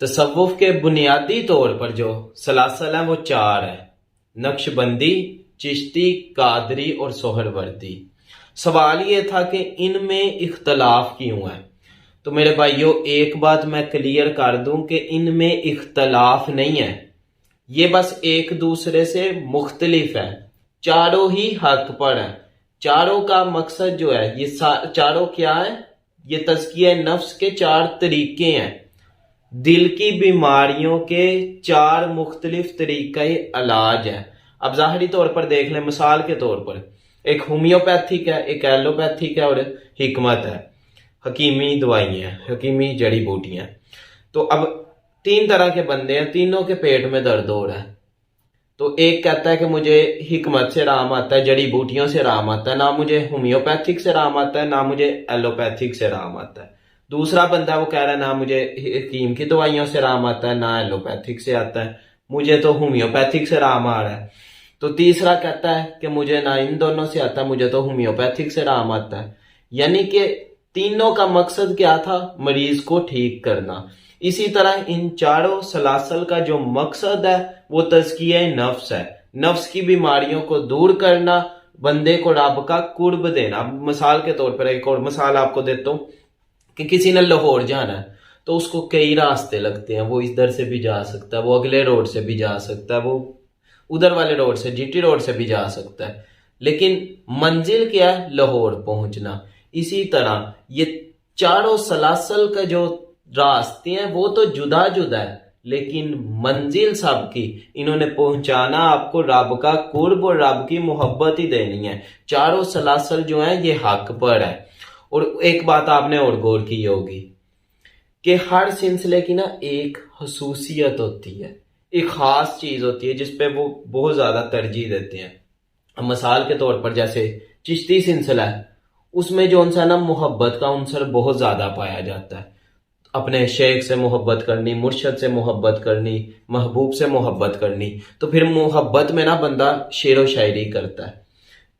تصوف کے بنیادی طور پر جو سلاسل ہیں وہ چار ہیں: نقش بندی، چشتی، قادری اور سہروردی۔ سوال یہ تھا کہ ان میں اختلاف کیوں ہے؟ تو میرے بھائیوں، ایک بات میں کلیئر کر دوں کہ ان میں اختلاف نہیں ہے، یہ بس ایک دوسرے سے مختلف ہے۔ چاروں ہی حق پر ہیں۔ چاروں کا مقصد جو ہے، یہ چاروں کیا ہے؟ یہ تزکیہ نفس کے چار طریقے ہیں، دل کی بیماریوں کے چار مختلف طریقہ علاج ہے۔ اب ظاہری طور پر دیکھ لیں، مثال کے طور پر ایک ہومیوپیتھک ہے، ایک ایلوپیتھک ہے اور حکمت ہے، حکیمی دوائیاں، حکیمی جڑی بوٹیاں۔ تو اب تین طرح کے بندے ہیں، تینوں کے پیٹ میں درد ہو رہا ہے۔ تو ایک کہتا ہے کہ مجھے حکمت سے آرام آتا ہے، جڑی بوٹیوں سے آرام آتا ہے، نہ مجھے ہومیوپیتھک سے آرام آتا ہے، نہ مجھے ایلوپیتھک سے آرام آتا ہے۔ دوسرا بندہ وہ کہہ رہا ہے نہ مجھے حکیم کی دوائیوں سے آرام آتا ہے، نہ ایلوپیتھک سے آتا ہے، مجھے تو ہومیوپیتھک سے آرام آ رہا ہے۔ تو تیسرا کہتا ہے کہ مجھے نہ ان دونوں سے آتا ہے، مجھے تو ہومیوپیتھک سے آرام آتا ہے۔ یعنی کہ تینوں کا مقصد کیا تھا؟ مریض کو ٹھیک کرنا۔ اسی طرح ان چاروں سلاسل کا جو مقصد ہے وہ تزکیہ نفس ہے، نفس کی بیماریوں کو دور کرنا، بندے کو رب کا قرب دینا۔ مثال کے طور پر ایک اور مثال آپ کو دیتا ہوں کہ کسی نے لاہور جانا ہے تو اس کو کئی راستے لگتے ہیں، وہ ادھر سے بھی جا سکتا ہے، وہ اگلے روڈ سے بھی جا سکتا ہے، وہ ادھر والے روڈ سے جی ٹی روڈ سے بھی جا سکتا ہے، لیکن منزل کیا ہے؟ لاہور پہنچنا۔ اسی طرح یہ چاروں سلاسل کا جو راستے ہیں وہ تو جدا جدا ہے، لیکن منزل سب کی انہوں نے پہنچانا آپ کو رب کا قرب اور رب کی محبت ہی دینی ہے۔ چاروں سلاسل جو ہیں یہ حق پر ہے۔ اور ایک بات آپ نے اور غور کی ہوگی کہ ہر سلسلے کی نا ایک خصوصیت ہوتی ہے، ایک خاص چیز ہوتی ہے جس پہ وہ بہت زیادہ ترجیح دیتے ہیں۔ مثال کے طور پر جیسے چشتی سلسلہ ہے، اس میں جو نا محبت کا عنصر بہت زیادہ پایا جاتا ہے، اپنے شیخ سے محبت کرنی، مرشد سے محبت کرنی، محبوب سے محبت کرنی۔ تو پھر محبت میں نا بندہ شعر و شاعری کرتا ہے۔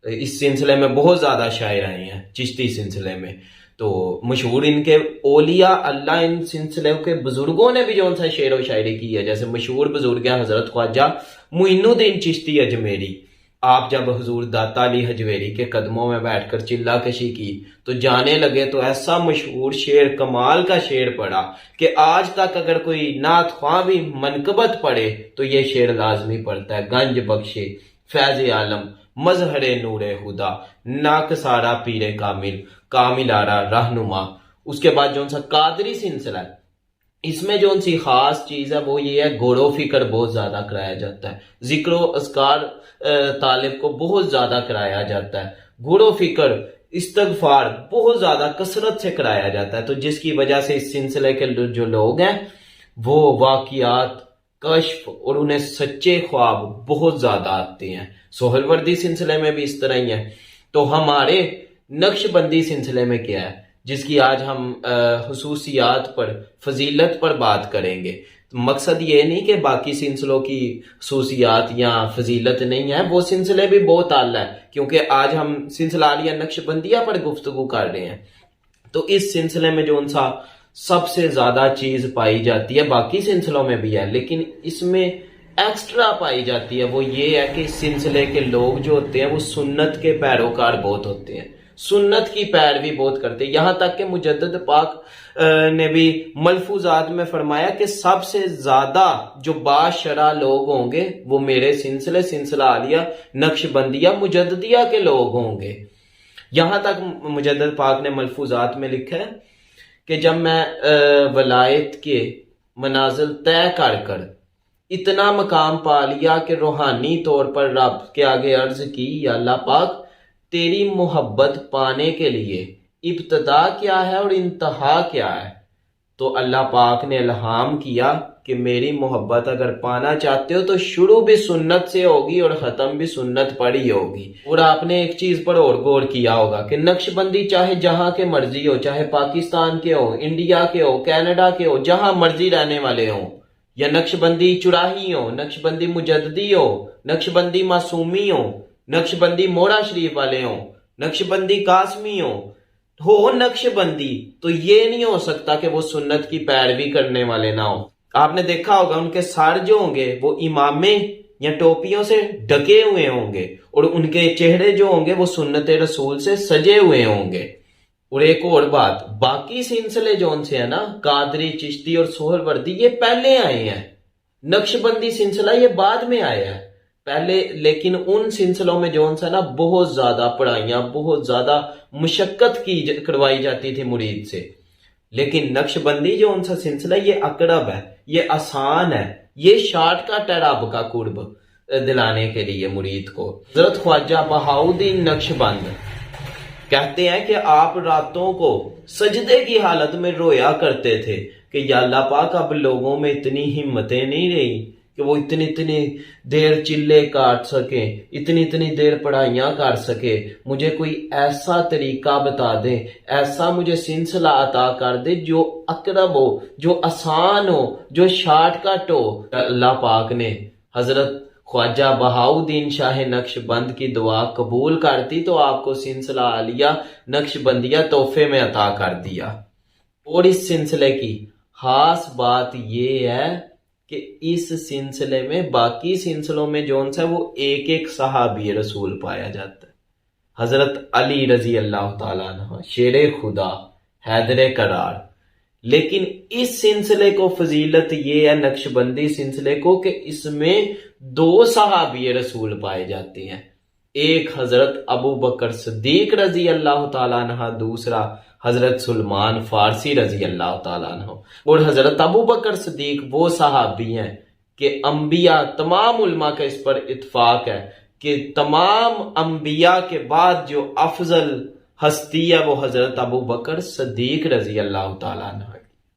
اس سلسلے میں بہت زیادہ شاعر آئے ہیں چشتی سلسلے میں، تو مشہور ان کے اولیاء اللہ، ان سلسلے کے بزرگوں نے بھی جو سا شعر و شاعری کی ہے، جیسے مشہور بزرگ ہیں حضرت خواجہ معین الدین چشتی اجمیری۔ آپ جب حضور داتا علی حجویری کے قدموں میں بیٹھ کر چلہ کشی کی تو جانے لگے تو ایسا مشہور شعر، کمال کا شعر پڑھا کہ آج تک اگر کوئی نعت خواں بھی منقبت پڑھے تو یہ شعر لازمی پڑھتا ہے: گنج بخشے فیض عالم مظہر نور خدا، ناک سارا پیر کامل، کامل آرا رہنما۔ اس کے بعد جو سا قادری سلسلہ ہے، اس میں جو سی خاص چیز ہے وہ یہ ہے، غور و فکر بہت زیادہ کرایا جاتا ہے، ذکر و اذکار طالب کو بہت زیادہ کرایا جاتا ہے، غور و فکر، استغفار بہت زیادہ کثرت سے کرایا جاتا ہے۔ تو جس کی وجہ سے اس سلسلے کے جو لوگ ہیں وہ واقعات، کشف اور انہیں سچے خواب بہت زیادہ آتے ہیں۔ سہروردی سلسلے میں بھی اس طرح ہی ہے۔ تو ہمارے نقش بندی سلسلے میں کیا ہے، جس کی آج ہم خصوصیات پر، فضیلت پر بات کریں گے۔ مقصد یہ نہیں کہ باقی سلسلوں کی خصوصیات یا فضیلت نہیں ہے، وہ سلسلے بھی بہت اعلیٰ ہے، کیونکہ آج ہم سلسلہ عالیہ نقش بندیہ پر گفتگو کر رہے ہیں۔ تو اس سلسلے میں جو سب سے زیادہ چیز پائی جاتی ہے، باقی سلسلوں میں بھی ہے لیکن اس میں ایکسٹرا پائی جاتی ہے، وہ یہ ہے کہ اس سلسلے کے لوگ جو ہوتے ہیں وہ سنت کے پیروکار بہت ہوتے ہیں، سنت کی پیروی بہت کرتے ہیں۔ یہاں تک کہ مجدد پاک نے بھی ملفوظات میں فرمایا کہ سب سے زیادہ جو باشرع لوگ ہوں گے وہ میرے سلسلہ عالیہ نقش بندیہ مجددیہ کے لوگ ہوں گے۔ یہاں تک مجدد پاک نے ملفوظات میں لکھا ہے کہ جب میں ولایت کے منازل طے کر کر اتنا مقام پا لیا کہ روحانی طور پر رب کے آگے عرض کی، یا اللہ پاک تیری محبت پانے کے لیے ابتدا کیا ہے اور انتہا کیا ہے، تو اللہ پاک نے الہام کیا کہ میری محبت اگر پانا چاہتے ہو تو شروع بھی سنت سے ہوگی اور ختم بھی سنت پر ہی ہوگی۔ اور آپ نے ایک چیز پر اور غور کیا ہوگا کہ نقش بندی چاہے جہاں کے مرضی ہو، چاہے پاکستان کے ہو، انڈیا کے ہو، کینیڈا کے ہو، جہاں مرضی رہنے والے ہوں، یا نقشبندی چراہی ہو، نقشبندی مجددی ہو، نقشبندی معصومی ہو، نقشبندی موڑا شریف والے ہوں، نقشبندی قاسمی ہو نقشبندی، تو یہ نہیں ہو سکتا کہ وہ سنت کی پیروی کرنے والے نہ ہوں۔ آپ نے دیکھا ہوگا ان کے سر جو ہوں گے وہ امامے یا ٹوپیوں سے ڈھکے ہوئے ہوں گے، اور ان کے چہرے جو ہوں گے وہ سنت رسول سے سجے ہوئے ہوں گے۔ اور ایک اور بات، باقی سلسلے جون سے ہیں نا، قادری، چشتی اور سہر وردی، یہ پہلے آئے ہیں، نقشبندی سلسلہ یہ بعد میں آیا ہے پہلے، لیکن ان سلسلوں میں جون سا نا بہت زیادہ پڑھائیاں، بہت زیادہ مشقت کروائی جاتی تھی مرید سے، لیکن نقشبندی جو ان سا سلسلہ یہ اقرب ہے، یہ آسان ہے، یہ شارٹ کٹ ہے رب کا قرب دلانے کے لیے مرید کو۔ حضرت خواجہ بہاؤالدین نقشبند کہتے ہیں کہ آپ راتوں کو سجدے کی حالت میں رویا کرتے تھے کہ یا اللہ پاک، اب لوگوں میں اتنی ہمتیں نہیں رہی کہ وہ اتنی دیر چلے کاٹ سکیں، اتنی دیر پڑھائیاں کر سکے، مجھے کوئی ایسا طریقہ بتا دے، ایسا مجھے سلسلہ عطا کر دے جو اقرب ہو، جو آسان ہو، جو شارٹ کٹ ہو۔ اللہ پاک نے حضرت خواجہ بہاؤالدین شاہ نقشبند کی دعا قبول کرتی تو آپ کو سلسلہ عالیہ نقشبندیہ تحفے میں عطا کر دیا۔ اور اس سلسلے کی خاص بات یہ ہے کہ اس سلسلے میں باقی سلسلوں میں جون سا وہ ایک صحابی رسول پایا جاتا ہے، حضرت علی رضی اللہ تعالیٰ عنہ، شیر خدا، حیدر قرار، لیکن اس سلسلے کو فضیلت یہ ہے نقشبندی سلسلے کو کہ اس میں 2 صحابی رسول پائے جاتے ہیں، ایک حضرت ابو بکر صدیق رضی اللہ تعالیٰ عنہ، دوسرا حضرت سلمان فارسی رضی اللہ تعالیٰ عنہ۔ اور حضرت ابو بکر صدیق وہ صحابی ہیں کہ انبیاء، تمام علماء کا اس پر اتفاق ہے کہ تمام انبیاء کے بعد جو افضل ہستی ہے وہ حضرت ابو بکر صدیق رضی اللہ تعالیٰ عنہ ہے۔